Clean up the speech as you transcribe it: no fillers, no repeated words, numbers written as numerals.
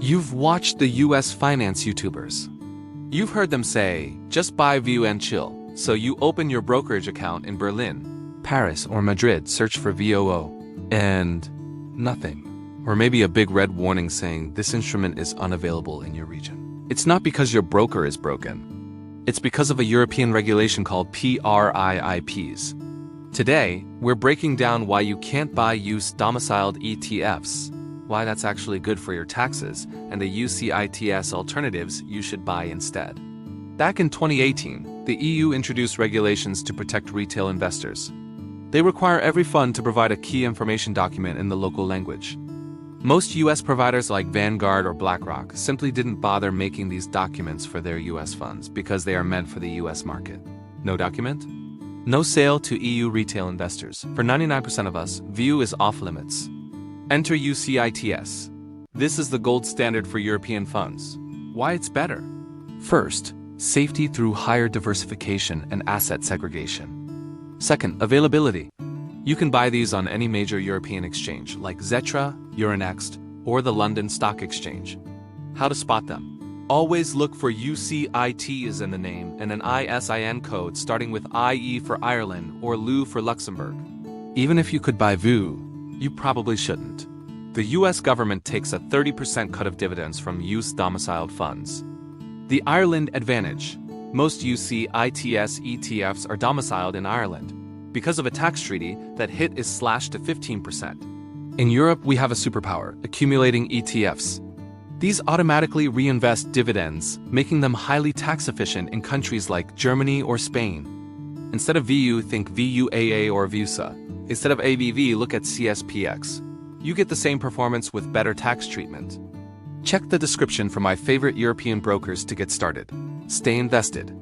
You've watched the US finance YouTubers. You've heard them say, just buy VOO and chill. So you open your brokerage account in Berlin, Paris, or Madrid, search for VOO, and nothing. Or maybe a big red warning saying this instrument is unavailable in your region. It's not because your broker is broken. It's because of a European regulation called PRIIPs. Today, we're breaking down why you can't buy US domiciled ETFs, why that's actually good for your taxes, and the UCITS alternatives you should buy instead. Back in 2018, the EU introduced regulations to protect retail investors. They require every fund to provide a key information document in the local language. Most US providers like Vanguard or BlackRock simply didn't bother making these documents for their US funds because they are meant for the US market. No document? No sale to EU retail investors. For 99% of us, VOO is off limits. Enter UCITS. This is the gold standard for European funds. Why it's better? First, safety through higher diversification and asset segregation. Second, availability. You can buy these on any major European exchange like Xetra, Euronext, or the London Stock Exchange. How to spot them? Always look for UCITs in the name and an ISIN code starting with IE for Ireland or LU for Luxembourg. Even if you could buy VOO, you probably shouldn't. The US government takes a 30% cut of dividends from US domiciled funds. The Ireland advantage. Most UCITS ETFs are domiciled in Ireland. Because of a tax treaty, that hit is slashed to 15%. In Europe, we have a superpower, accumulating ETFs. These automatically reinvest dividends, making them highly tax efficient in countries like Germany or Spain. Instead of VOO, think VUAA or VUSA. Instead of ABV, look at CSPX. You get the same performance with better tax treatment. Check the description for my favorite European brokers to get started. Stay invested.